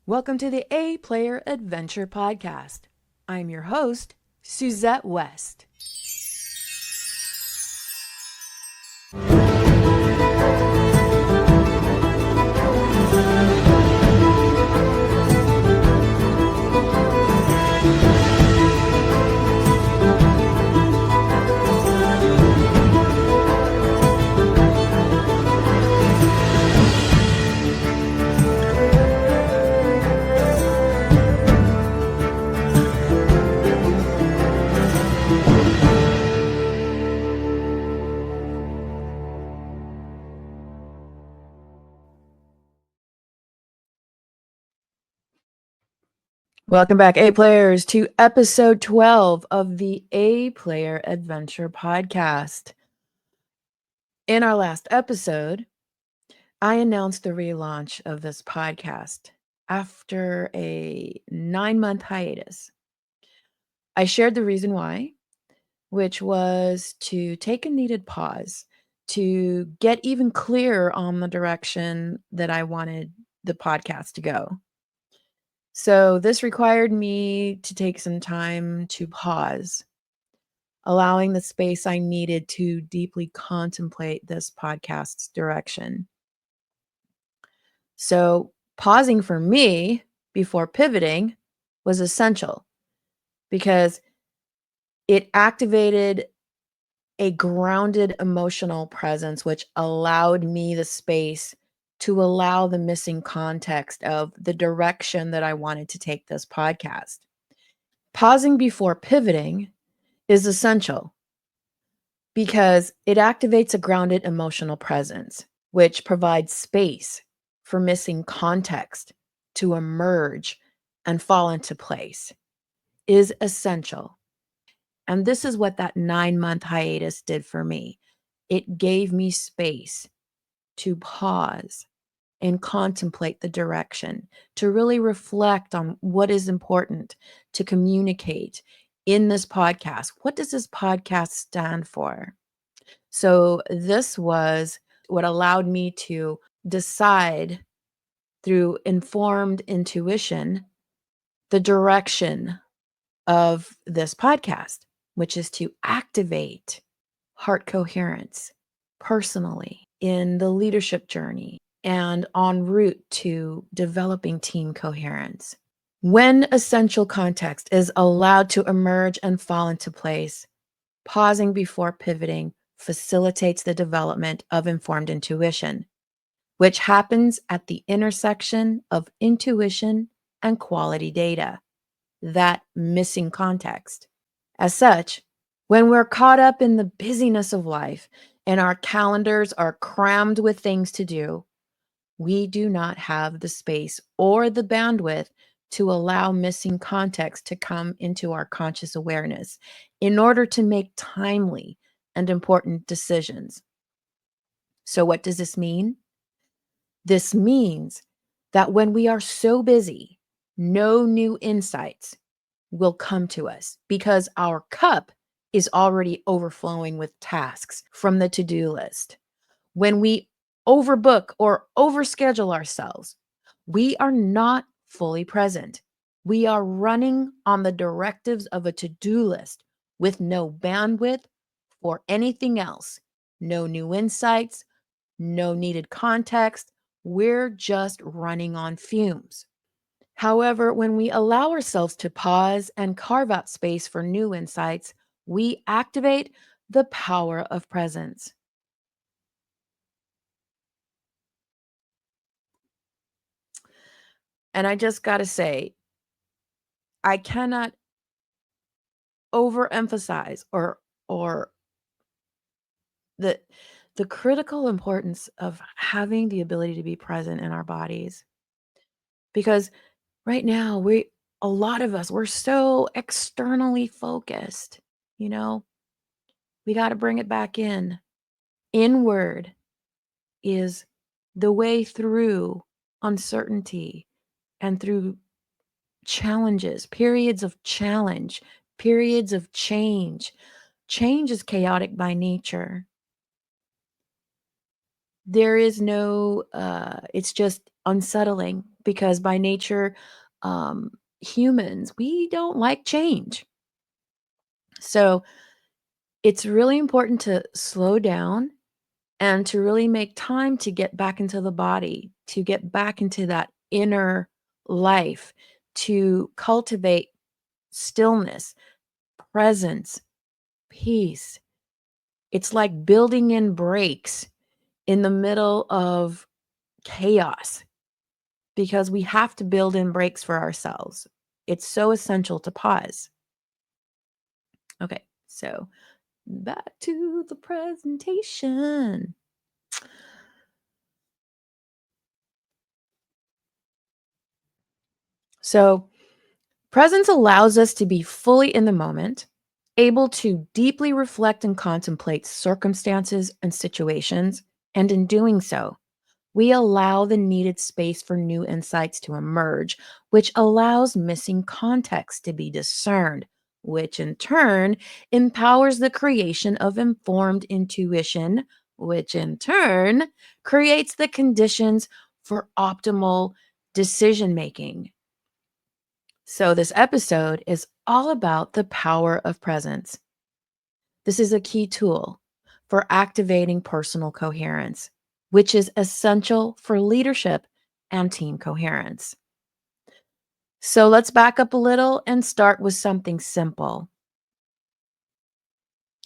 Welcome to the A Player Adventure Podcast. I'm your host, Suzette West. Welcome back, A Players, to episode 12 of the A Player Adventure Podcast. In our last episode, I announced the relaunch of this podcast after a 9-month hiatus. I shared the reason why, which was to take a needed pause to get even clearer on the direction that I wanted the podcast to go. So this required me to take some time to pause, allowing the space I needed to deeply contemplate this podcast's direction. So pausing for me before pivoting was essential because it activated a grounded emotional presence, which allowed me the space to allow the missing context of the direction that I wanted to take this podcast. Pausing before pivoting is essential because it activates a grounded emotional presence, which provides space for missing context to emerge and fall into place, is essential. And this is what that 9-month hiatus did for me. It gave me space to pause and contemplate the direction, to really reflect on what is important to communicate in this podcast. What does this podcast stand for? So, this was what allowed me to decide through informed intuition the direction of this podcast, which is to activate heart coherence personally in the leadership journey and en route to developing team coherence. When essential context is allowed to emerge and fall into place, pausing before pivoting facilitates the development of informed intuition, which happens at the intersection of intuition and quality data, that missing context. As such, when we're caught up in the busyness of life and our calendars are crammed with things to do, we do not have the space or the bandwidth to allow missing context to come into our conscious awareness in order to make timely and important decisions. So, what does this mean? This means that when we are so busy, no new insights will come to us because our cup is already overflowing with tasks from the to-do list. When we overbook or overschedule ourselves, we are not fully present. We are running on the directives of a to-do list with no bandwidth for anything else, no new insights, no needed context. We're just running on fumes. However, when we allow ourselves to pause and carve out space for new insights, we activate the power of presence. And I just got to say, I cannot overemphasize or the critical importance of having the ability to be present in our bodies. Because right now, a lot of us, we're so externally focused, you know? We got to bring it back in. Inward is the way through uncertainty and through challenges, periods of challenge, periods of change. Change is chaotic by nature. There is no, it's just unsettling. because by nature, um, humans, we don't like change. So it's really important to slow down and to really make time to get back into the body, to get back into that inner life, to cultivate stillness, presence, peace. It's like building in brakes in the middle of chaos because we have to build in brakes for ourselves. It's so essential to pause. Okay, so back to the presentation. So, presence allows us to be fully in the moment, able to deeply reflect and contemplate circumstances and situations. And in doing so, we allow the needed space for new insights to emerge, which allows missing context to be discerned, which in turn empowers the creation of informed intuition, which in turn creates the conditions for optimal decision making. So, this episode is all about the power of presence. This is a key tool for activating personal coherence, which is essential for leadership and team coherence. So, let's back up a little and start with something simple.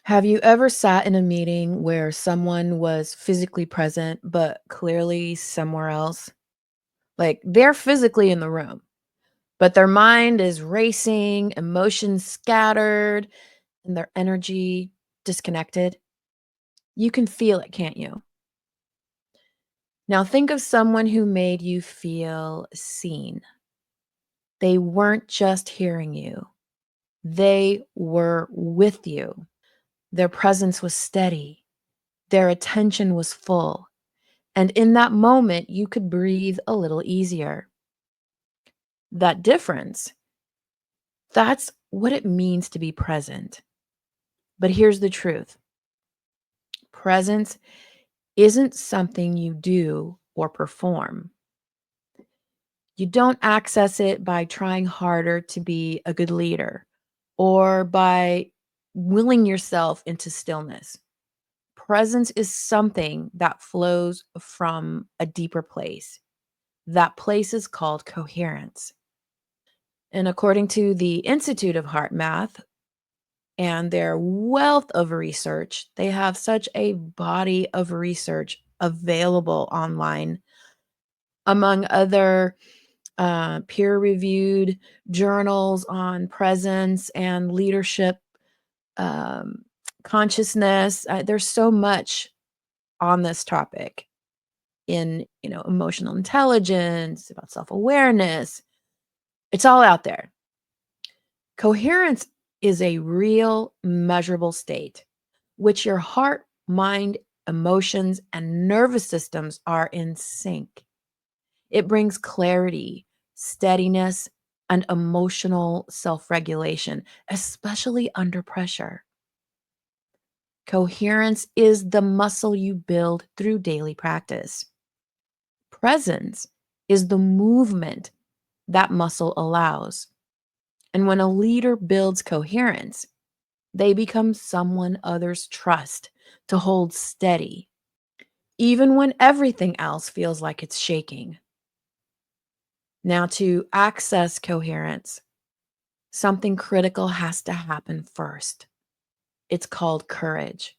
Have you ever sat in a meeting where someone was physically present, but clearly somewhere else? Like they're physically in the room, but their mind is racing, emotions scattered, and their energy disconnected. You can feel it, can't you? Now think of someone who made you feel seen. They weren't just hearing you, they were with you. Their presence was steady, their attention was full. And in that moment, you could breathe a little easier. That difference, that's what it means to be present. But here's the truth: presence isn't something you do or perform. You don't access it by trying harder to be a good leader or by willing yourself into stillness. Presence is something that flows from a deeper place. That place is called coherence. And according to the Institute of Heart Math and their wealth of research, they have such a body of research available online, among other peer reviewed journals on presence and leadership, um, consciousness. There's so much on this topic in, emotional intelligence, about self awareness. It's all out there. Coherence is a real measurable state, which your heart, mind, emotions, and nervous systems are in sync. It brings clarity, steadiness, and emotional self regulation, especially under pressure. Coherence is the muscle you build through daily practice. Presence is the movement that muscle allows. And when a leader builds coherence, they become someone others trust to hold steady, even when everything else feels like it's shaking. Now, to access coherence, something critical has to happen first. It's called courage.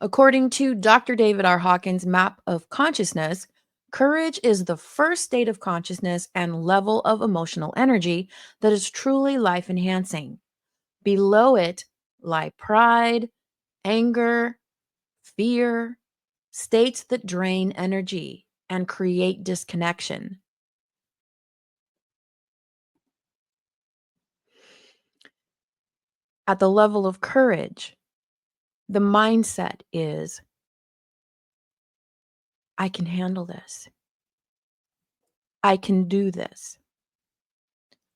According to Dr. David R. Hawkins' map of consciousness, courage is the first state of consciousness and level of emotional energy that is truly life enhancing. Below it lie pride, anger, fear, states that drain energy and create disconnection. At the level of courage, the mindset is, I can handle this. I can do this.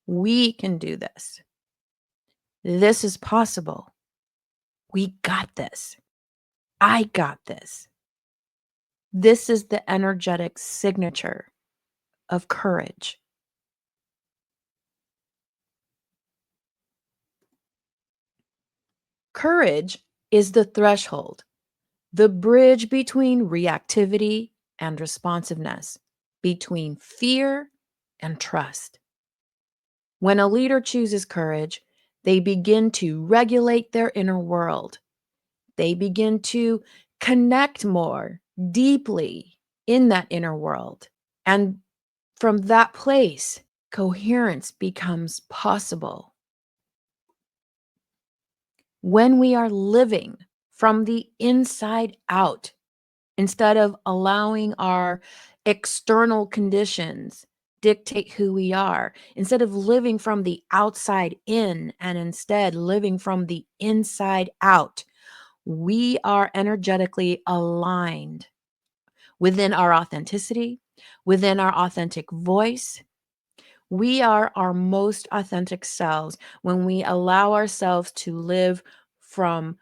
We can do this. This is possible. We got this. I got this. This is the energetic signature of courage. Courage is the threshold, the bridge between reactivity and responsiveness, between fear and trust. When a leader chooses courage, they begin to regulate their inner world. They begin to connect more deeply in that inner world. And from that place, coherence becomes possible. When we are living from the inside out, instead of allowing our external conditions dictate who we are, instead of living from the outside in and instead living from the inside out, we are energetically aligned within our authenticity, within our authentic voice. We are our most authentic selves when we allow ourselves to live from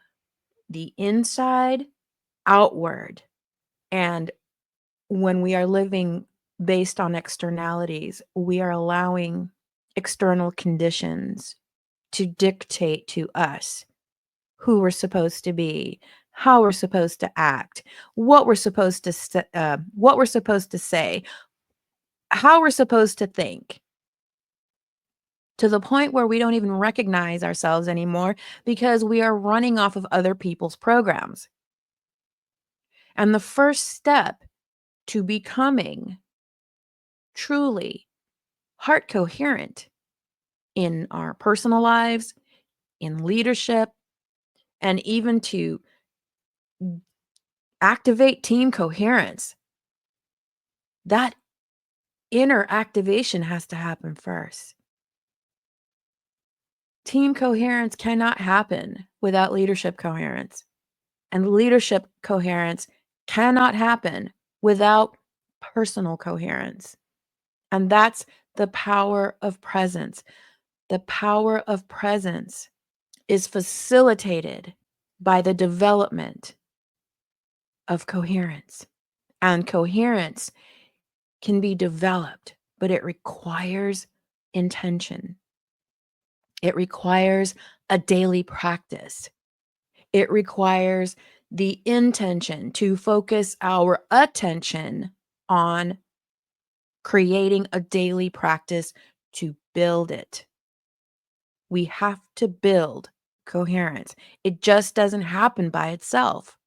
the inside outward. And when we are living based on externalities, we are allowing external conditions to dictate to us who we're supposed to be, how we're supposed to act, what we're supposed to say, how we're supposed to think, to the point where we don't even recognize ourselves anymore because we are running off of other people's programs. And the first step to becoming truly heart coherent in our personal lives, in leadership, and even to activate team coherence, that inner activation has to happen first. Team coherence cannot happen without leadership coherence. And leadership coherence cannot happen without personal coherence. And that's the power of presence. The power of presence is facilitated by the development of coherence. And coherence can be developed, but it requires intention. It requires a daily practice. It requires the intention to focus our attention on creating a daily practice to build it. We have to build coherence. It just doesn't happen by itself.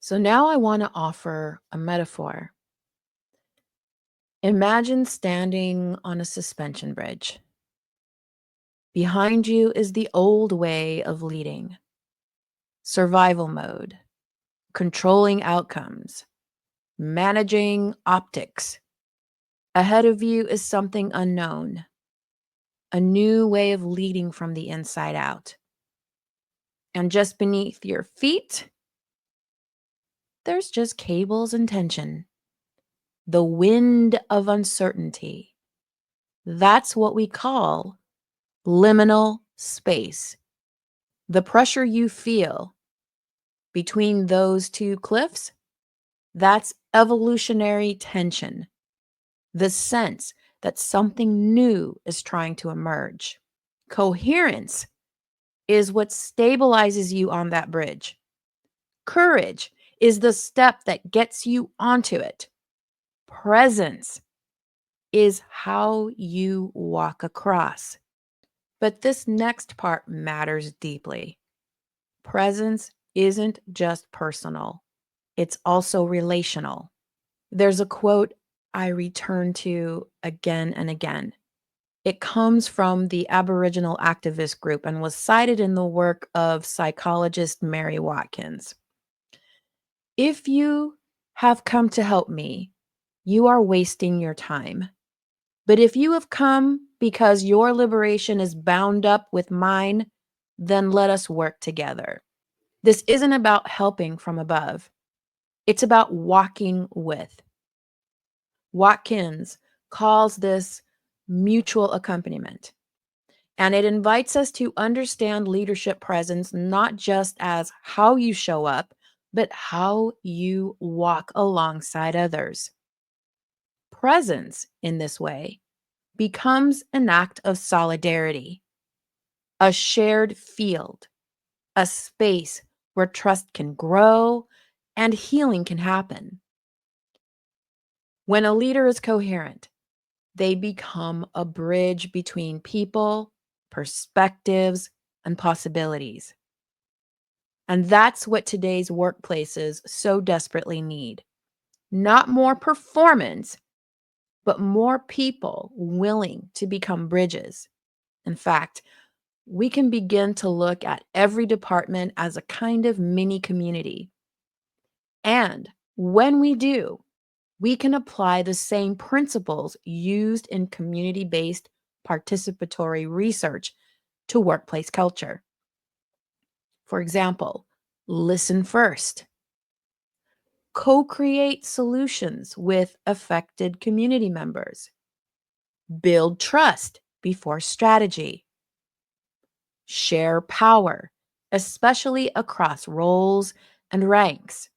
So now I want to offer a metaphor. Imagine standing on a suspension bridge. Behind you is the old way of leading, survival mode, controlling outcomes, managing optics. Ahead of you is something unknown, a new way of leading from the inside out. And just beneath your feet, there's just cables and tension, the wind of uncertainty. That's what we call liminal space. The pressure you feel between those two cliffs, that's evolutionary tension, the sense that something new is trying to emerge. Coherence is what stabilizes you on that bridge. Courage is the step that gets you onto it. Presence is how you walk across. But this next part matters deeply. Presence isn't just personal, it's also relational. There's a quote I return to again and again. It comes from the Aboriginal activist group and was cited in the work of psychologist Mary Watkins. If you have come to help me, you are wasting your time. But if you have come because your liberation is bound up with mine, then let us work together. This isn't about helping from above. It's about walking with. Watkins calls this mutual accompaniment. And it invites us to understand leadership presence not just as how you show up, but how you walk alongside others. Presence in this way becomes an act of solidarity, a shared field, a space where trust can grow and healing can happen. When a leader is coherent, they become a bridge between people, perspectives, and possibilities. And that's what today's workplaces so desperately need. Not more performance, but more people willing to become bridges. In fact, we can begin to look at every department as a kind of mini community. And when we do, we can apply the same principles used in community based participatory research to workplace culture. For example, listen first, co create solutions with affected community members, build trust before strategy, share power, especially across roles and ranks.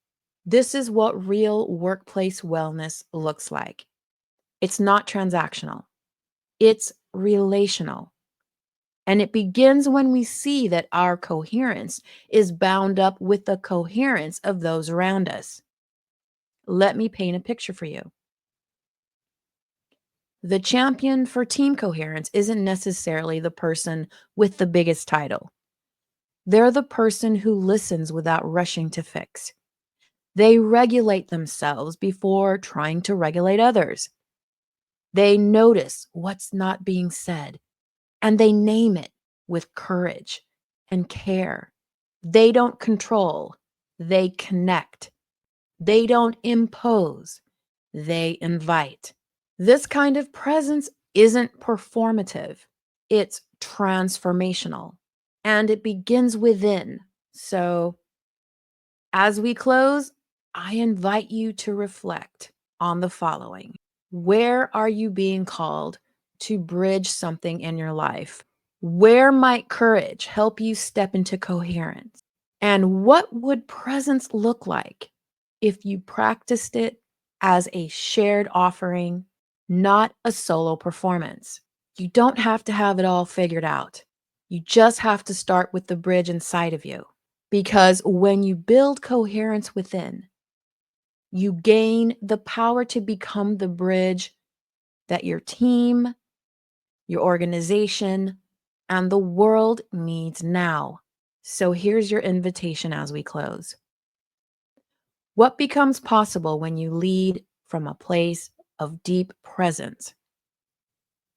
This is what real workplace wellness looks like. It's not transactional, it's relational. And it begins when we see that our coherence is bound up with the coherence of those around us. Let me paint a picture for you. The champion for team coherence isn't necessarily the person with the biggest title. They're the person who listens without rushing to fix. They regulate themselves before trying to regulate others. They notice what's not being said and they name it with courage and care. They don't control, they connect. They don't impose, they invite. This kind of presence isn't performative, it's transformational, and it begins within. So, as we close, I invite you to reflect on the following. Where are you being called to bridge something in your life? Where might courage help you step into coherence? And what would presence look like if you practiced it as a shared offering, not a solo performance? You don't have to have it all figured out. You just have to start with the bridge inside of you. Because when you build coherence within, you gain the power to become the bridge that your team, your organization, and the world needs now. So here's your invitation as we close. What becomes possible when you lead from a place of deep presence,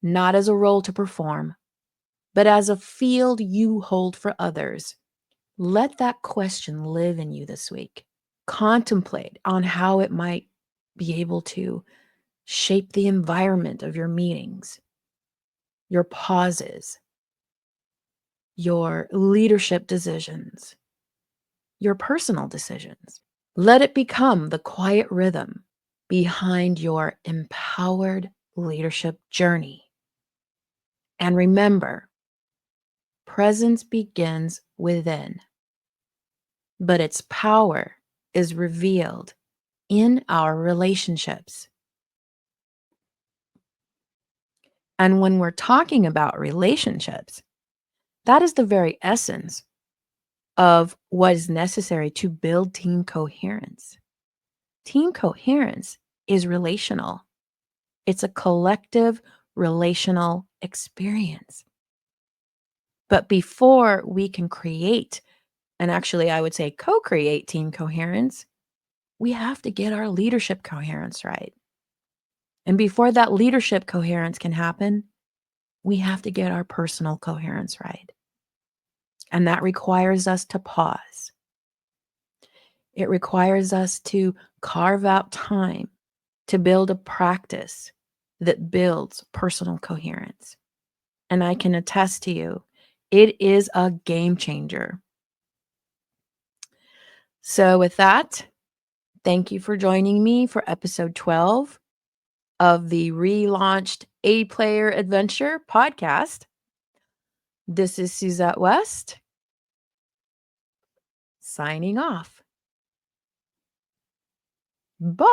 not as a role to perform, but as a field you hold for others? Let that question live in you this week. Contemplate on how it might be able to shape the environment of your meetings, your pauses, your leadership decisions, your personal decisions. Let it become the quiet rhythm behind your empowered leadership journey. And remember, presence begins within, but its power is revealed in our relationships. And when we're talking about relationships, that is the very essence of what is necessary to build team coherence. Team coherence is relational. It's a collective relational experience. But before we can create, and actually I would say co-create team coherence, we have to get our leadership coherence right. And before that leadership coherence can happen, we have to get our personal coherence right. And that requires us to pause. It requires us to carve out time to build a practice that builds personal coherence. And I can attest to you, it is a game changer. So, with that, thank you for joining me for episode 12 of the relaunched A Player Adventure podcast. This is Suzette West signing off. Bye.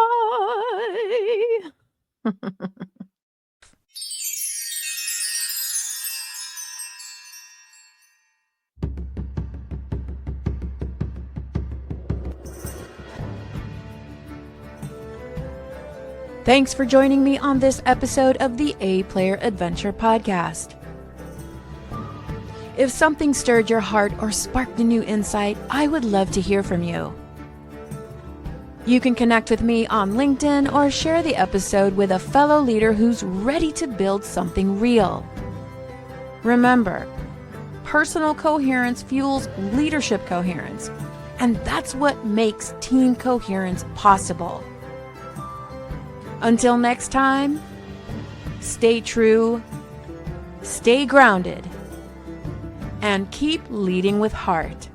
Thanks for joining me on this episode of the A Player Adventure Podcast. If something stirred your heart or sparked a new insight, I would love to hear from you. You can connect with me on LinkedIn or share the episode with a fellow leader who's ready to build something real. Remember, personal coherence fuels leadership coherence, and that's what makes team coherence possible. Until next time, stay true, stay grounded, and keep leading with heart.